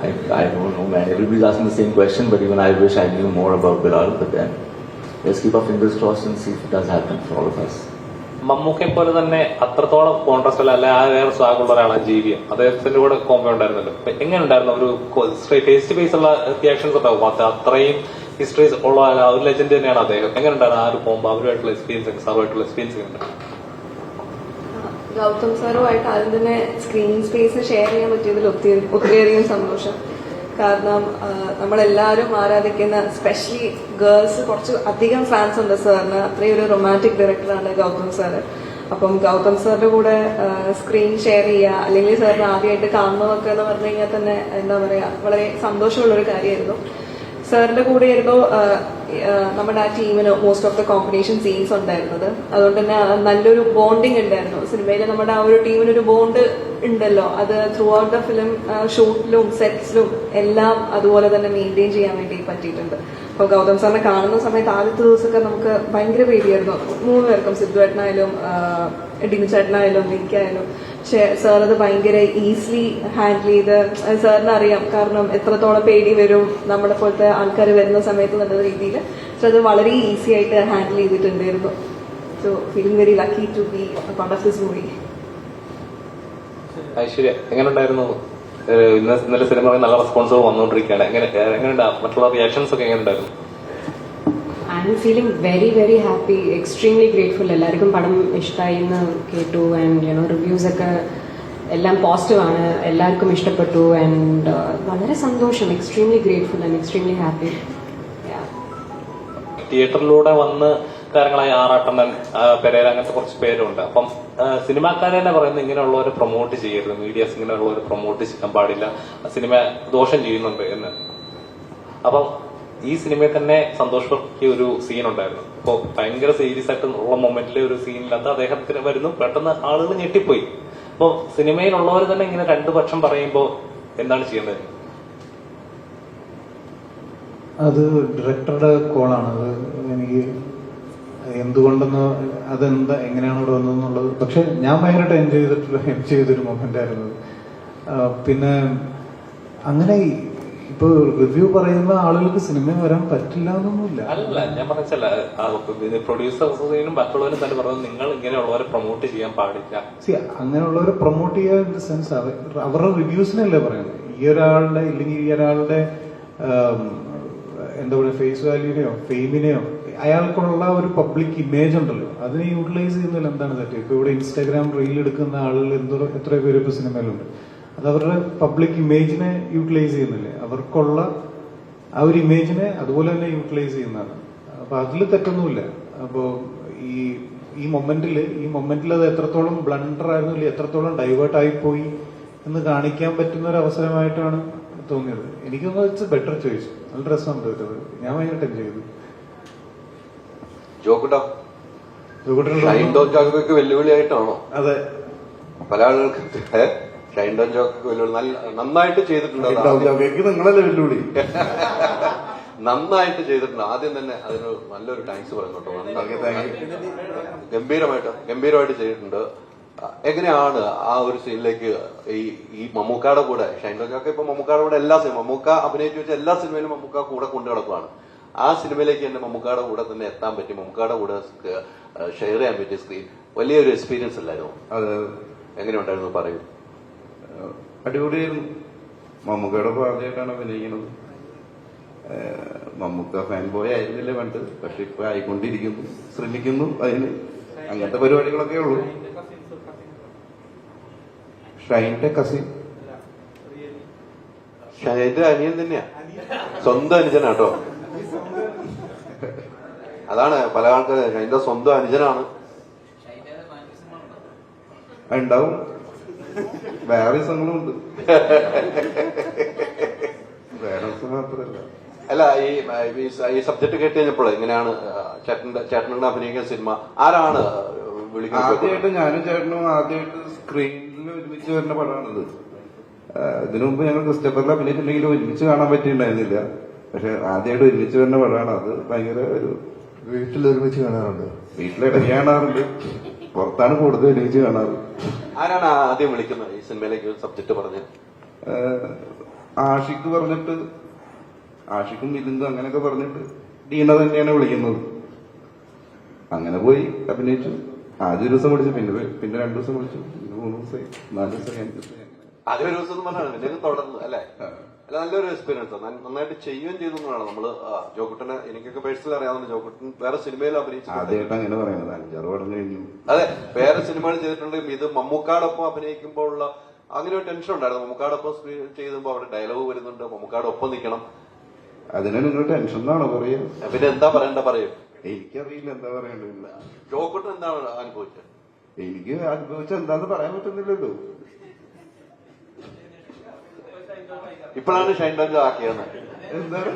I don't know, man. Everybody's asking the same question, but even I wish I knew more about Bilal. But then, let's keep our fingers crossed and see if it does happen for all of us. മമ്മൂക്കെ പോലെ തന്നെ അത്രത്തോളം contrast അല്ല ആ വേറെ സ്വാഗുള്ള ഒരാളാണ് ജീവിയും. അദ്ദേഹത്തിന്റെ കൂടെ combo ഉണ്ടായിരുന്നല്ലോ. എങ്ങനെ ഉണ്ടായിരുന്നു ഒരു ഫേസ് ടു ഫേസ് ഉള്ള റിയാക്ഷൻസ് ഉണ്ടാവും? അത്രയും ഹിസ്റ്ററീസ് ഉള്ള ഒരു ലെജൻഡ് തന്നെയാണ് അദ്ദേഹം. എങ്ങനെ ഉണ്ടായിരുന്നു ആ ഒരു കോമ്പോ, അവരുമായിട്ടുള്ള എക്സ്പീരിയൻസ്, സാറുമായിട്ടുള്ള എക്സ്പീരിയൻസ് ഉണ്ട്? ഗൗതം സാറുമായിട്ട് ആദ്യം തന്നെ സ്ക്രീൻ സ്പേസ് ഷെയർ ചെയ്യാൻ പറ്റിയതിൽ ഒത്തിരിയധികം സന്തോഷം. കാരണം നമ്മളെല്ലാവരും ആരാധിക്കുന്ന സ്പെഷ്യലി ഗേൾസ് കുറച്ച് അധികം ഫാൻസ് ഉണ്ട് സാറിന്. അത്രയും ഒരു റൊമാൻറ്റിക് ഡയറക്ടറാണ് ഗൗതം സാറ്. അപ്പം ഗൗതം സാറിന്റെ കൂടെ സ്ക്രീൻ ഷെയർ ചെയ്യുക, അല്ലെങ്കിൽ സാറിന് ആദ്യമായിട്ട് കാണുന്നതൊക്കെ എന്ന് പറഞ്ഞു കഴിഞ്ഞാൽ തന്നെ എന്താ പറയാ, വളരെ സന്തോഷമുള്ളൊരു കാര്യമായിരുന്നു. സാറിന്റെ കൂടെ ആയിരുന്നു നമ്മുടെ ആ ടീമിന് most of the combination scenes ഉണ്ടായിരുന്നത്. അതുകൊണ്ട് തന്നെ നല്ലൊരു ബോണ്ടിങ് ഉണ്ടായിരുന്നു സിനിമയിൽ. നമ്മുടെ ആ ഒരു ടീമിനൊരു ബോണ്ട് ഉണ്ടല്ലോ, അത് ത്രൂ ഔട്ട് ദ ഫിലിം ഷൂട്ടിലും സെറ്റ്സിലും എല്ലാം അതുപോലെ തന്നെ മെയിൻറ്റെയിൻ ചെയ്യാൻ വേണ്ടി പറ്റിയിട്ടുണ്ട്. അപ്പോൾ ഗൗതം സാറിനെ കാണുന്ന സമയത്ത് ആദ്യത്തെ ദിവസമൊക്കെ നമുക്ക് ഭയങ്കര പേടിയായിരുന്നു, 3 പേർക്കും, സിദ്ധുവേട്ടനായാലും ഡിനുചേട്ടനായാലും എനിക്കായാലും. പക്ഷെ സാർ അത് ഭയങ്കര ഈസിലി ഹാൻഡിൽ ചെയ്ത്, സാറിന് അറിയാം കാരണം എത്രത്തോളം പേടി വരും നമ്മുടെ പോലത്തെ ആൾക്കാർ വരുന്ന സമയത്ത് എന്നുള്ള രീതിയിൽ അത് വളരെ ഈസി ആയിട്ട് ഹാൻഡിൽ ചെയ്തിട്ടുണ്ടായിരുന്നു. So feeling very lucky to be part of this movie. Aishwarya, എങ്ങനെ ഉണ്ടായിരുന്നു? ഇന്നലെ സിനിമ നല്ല റെസ്പോൺസുകൾ വന്നുകൊണ്ടിരിക്കുകയാണ്. എങ്ങനെയുണ്ട് മറ്റുള്ള റിയാക്ഷൻസ് ഒക്കെ എങ്ങനെ ഉണ്ടായിരുന്നു? I M feeling very very happy, extremely grateful. എല്ലാവർക്കും പടം ഇഷ്ടമായി എന്ന് കേട്ടു. ആൻഡ് റിവ്യൂസ് ഒക്കെ എല്ലാം പോസിറ്റീവ് ആണ്, എല്ലാവർക്കും ഇഷ്ടപ്പെട്ടു. ആൻഡ് വളരെ സന്തോഷം, extremely grateful and extremely happy. തിയേറ്ററിലൂടെ വന്ന് കാര്യങ്ങളായി ആറാട്ടണ്ണൻ, പെരേര, അങ്ങനത്തെ കുറച്ച് പേരുണ്ട്. അപ്പം സിനിമാക്കാരെ തന്നെ പറയുന്നത് ഇങ്ങനെയുള്ളവരെ പ്രൊമോട്ട് ചെയ്യരുത്, മീഡിയാസ് ഇങ്ങനെയുള്ളവരെ പ്രൊമോട്ട് ചെയ്യാൻ പാടില്ല, സിനിമ ദോഷം ചെയ്യുന്നുണ്ട് എന്ന്. അപ്പം ഈ സിനിമയിൽ തന്നെ സന്തോഷ് വർക്കി ഒരു സീൻ ഉണ്ടായിരുന്നു. അപ്പോൾ ഭയങ്കര സീരിയസ് ആയിട്ട് ഉള്ള മൊമെന്റിലെ ഒരു സീനിനകത്ത് അദ്ദേഹത്തിന് വരുന്നു, പെട്ടെന്ന് ആളുകൾ ഞെട്ടിപ്പോയി. അപ്പോൾ സിനിമയിലുള്ളവർ തന്നെ ഇങ്ങനെ രണ്ടു പക്ഷം പറയുമ്പോൾ എന്താണ് ചെയ്യുന്നത്? അത് ഡയറക്ടറുടെ കോളാണ്. അത് എനിക്ക് എന്തുകൊണ്ടെന്ന് അതെന്താ എങ്ങനെയാണ് ഇവിടെ വന്നതെന്നുള്ളത്, പക്ഷെ ഞാൻ ഭയങ്കരമായിട്ട് എൻജോയ് ചെയ്തൊരു മൊമെന്റ് ആയിരുന്നു. പിന്നെ അങ്ങനെ ഇപ്പൊ റിവ്യൂ പറയുന്ന ആളുകൾക്ക് സിനിമ വരാൻ പറ്റില്ല എന്നൊന്നുമില്ല. അല്ല, ഞാൻ പറഞ്ഞല്ല, പ്രൊഡ്യൂസേഴ്സിനും മറ്റുള്ളവരും തന്നെ പറയുന്നത് നിങ്ങൾ ഇങ്ങനെയുള്ളവരെ പ്രൊമോട്ട് ചെയ്യാൻ പാടില്ല. അങ്ങനെയുള്ളവരെ പ്രൊമോട്ട് ചെയ്യാൻ ഇൻ ദ സെൻസ് അവരുടെ റിവ്യൂസിനല്ലേ പറയുന്നത്. ഈ ഒരാളുടെ ഇല്ലെങ്കിൽ ഈ ഒരാളുടെ എന്താ പറയുക, ഫേസ് വാല്യൂനെയോ ഫെയിമിനെയോ അയാൾക്കുള്ള ഒരു പബ്ലിക് ഇമേജ് ഉണ്ടല്ലോ, അതിനെ യൂട്ടിലൈസ് ചെയ്യുന്നതിൽ എന്താണ് തെറ്റ്? ഇപ്പൊ ഇവിടെ ഇൻസ്റ്റാഗ്രാം റീൽ എടുക്കുന്ന ആളുകൾ എത്രയോ പേര് ഇപ്പൊ സിനിമയിലുണ്ട്. അത് അവരുടെ പബ്ലിക് ഇമേജിനെ യൂട്ടിലൈസ് ചെയ്യുന്നില്ലേ? അവർക്കുള്ള ആ ഒരു ഇമേജിനെ അതുപോലെ തന്നെ യൂട്ടിലൈസ് ചെയ്യുന്നതാണ്. അപ്പൊ അതിൽ തെറ്റൊന്നുമില്ല. അപ്പോ ഈ മൊമെന്റിൽ അത് എത്രത്തോളം ബ്ലണ്ടർ ആയിരുന്നു, ഇല്ല എത്രത്തോളം ഡൈവേർട്ട് ആയി പോയി എന്ന് കാണിക്കാൻ പറ്റുന്ന ഒരു അവസരമായിട്ടാണ് തോന്നിയത്. എനിക്കൊന്നും ഇറ്റ്സ് ബെറ്റർ ചോയ്സ്. നല്ല രസമുണ്ട്. ഞാൻ ഭയങ്കര എൻജോയ് ചെയ്തു. ജോക്കൊക്കെ വെല്ലുവിളിയായിട്ടാണോ? അതെ, പല ആളുകൾക്ക് ഷൈൻ ഡോൺ ജോക്കൊക്കെ വെല്ലുവിളി നന്നായിട്ട് ചെയ്തിട്ടുണ്ട്. നിങ്ങളല്ലേ വെല്ലുവിളി? നന്നായിട്ട് ചെയ്തിട്ടുണ്ട്. ആദ്യം തന്നെ അതിന് നല്ലൊരു താങ്ക്സ് പറയുന്നു കേട്ടോ. ഗംഭീരമായിട്ട് ചെയ്തിട്ടുണ്ട്. എങ്ങനെയാണ് ആ ഒരു സീനിലേക്ക് ഈ മമ്മൂക്കയുടെ കൂടെ, ഷൈൻ ഡോൺ ജോക്ക് ഇപ്പൊ മമ്മൂക്കയുടെ കൂടെ മമ്മൂക്ക അഭിനയിച്ചു വെച്ച എല്ലാ സിനിമയിലും മമ്മൂക്ക കൂടെ കൊണ്ടു കിടക്കുവാണ്. ആ സിനിമയിലേക്ക് തന്നെ മമ്മൂക്കയുടെ കൂടെ തന്നെ എത്താൻ പറ്റി, മമ്മൂക്കയുടെ കൂടെ ഷെയർ ചെയ്യാൻ പറ്റിയ സ്ക്രീൻ വലിയൊരു എക്സ്പീരിയൻസ് അല്ലായിരുന്നു? അത് എങ്ങനെയുണ്ടായിരുന്നു പറയൂ. അടിപൊളിയായിരുന്നു. മമ്മൂക്കയുടെ ആദ്യമായിട്ടാണ് അഭിനയിക്കുന്നത്. മമ്മൂക്ക ഫാൻ ബോയ് ആയിരുന്നില്ല പണ്ട്, പക്ഷെ ഇപ്പൊ ആയിക്കൊണ്ടിരിക്കുന്നു, ശ്രമിക്കുന്നു അതിന്. അങ്ങനത്തെ പരിപാടികളൊക്കെ ഉള്ളൂ. ഷൈൻ്റെ കസിൻ, ഷൈൻ്റെ അനിയൻ തന്നെയാ, സ്വന്തം അനുജനാട്ടോ. അതാണ് പല ആൾക്കാർ ഷൈൻ്റെ സ്വന്തം അനുജനാണ്. ഉണ്ടാവും, വേറെ ദിവസങ്ങളും ഉണ്ട്. വേറെ ദിവസം മാത്രമല്ല. അല്ല, ഈ സബ്ജക്ട് കേട്ട് കഴിഞ്ഞപ്പോൾ എങ്ങനെയാണ് ചേട്ടനുടെ അഭിനയിക്കുന്ന സിനിമ ആരാണ് വിളിക്കുന്നത്? ആദ്യമായിട്ട് ഞാനും ചേട്ടനും ആദ്യമായിട്ട് സ്ക്രീനിൽ ഒരുമിച്ച് വരുന്ന പടമാണിത്. ഇതിനു മുമ്പ് ഞങ്ങൾ ക്രിസ്റ്റഫറിൽ അഭിനയിച്ചിട്ടുണ്ടെങ്കിലും ഒരുമിച്ച് കാണാൻ പറ്റിയിട്ടുണ്ടായിരുന്നില്ല. പക്ഷെ ആദ്യമായിട്ട് ഒരുമിച്ച് വരുന്ന പടമാണ്. അത് ഭയങ്കര ഒരു വീട്ടിൽ ഒരുമിച്ച് കാണാറുണ്ട്, വീട്ടിലിടയ്ക്ക് കാണാറുണ്ട്, പുറത്താണ് കൂടുതൽ ഒരുമിച്ച് കാണാറ്. ആരാണ് ആദ്യം വിളിക്കുന്നത് ഈ സിനിമയിലേക്ക് സബ്ജക്ട് പറഞ്ഞ്? ആഷിക്ക് പറഞ്ഞിട്ട് ആഷിക്കും മിലിന്ദും അങ്ങനെയൊക്കെ പറഞ്ഞിട്ട് ഡീന തന്നെയാണ് വിളിക്കുന്നത്. അങ്ങനെ പോയി അഭിനയിച്ചു. ആദ്യ ഒരു ദിവസം വിളിച്ചു, പിന്നെ 2 ദിവസം വിളിച്ചു, പിന്നെ 3 ദിവസമായി, 4 ദിവസമായി, 5 ദിവസമായി. ആദ്യം ഒരു ദിവസം പറഞ്ഞാണ് പിന്നെ തുടർന്ന് അല്ലേ? അല്ല, നല്ലൊരു എക്സ്പീരിയൻസ് നന്നായിട്ട് ചെയ്യുകയും ചെയ്തു എന്നാണ് നമ്മള്. ജോക്കുട്ടനെ എനിക്കൊക്കെ പേഴ്സണലി അറിയാവുന്ന ജോക്കുട്ടൻ വേറെ സിനിമയിൽ അഭിനയിച്ചു. ആദ്യമായിട്ട് അങ്ങനെ പറയുന്നത് 5-6 പടം കഴിഞ്ഞു. അതെ, വേറെ സിനിമകൾ ചെയ്തിട്ടുണ്ടെങ്കിൽ ഇത് മമ്മൂക്കാടൊപ്പം അഭിനയിക്കുമ്പോൾ ഉള്ള അങ്ങനെ ഒരു ടെൻഷൻ ഉണ്ടായിരുന്നു. മമ്മൂക്കാടൊപ്പം സ്ക്രീൻ ചെയ്യുമ്പോൾ അവിടെ ഡയലോഗ് വരുന്നുണ്ട്, മമ്മൂക്കാടൊപ്പം നിൽക്കണം. അതിനെ നിങ്ങൾ ടെൻഷൻ എന്നാണോ പറയുക? പിന്നെ എന്താ പറയണ്ട പറയും. എനിക്കറിയില്ല എന്താ പറയണ്ടില്ല. ജോക്കുട്ടൻ എന്താണ് അനുഭവിച്ചത്? എനിക്ക് അനുഭവിച്ച എന്താന്ന് പറയാൻ പറ്റുന്നില്ലല്ലോ. ഇപ്പോഴാണ് ഷൈൻ ടോം ആക്കിയത്. എന്താണ്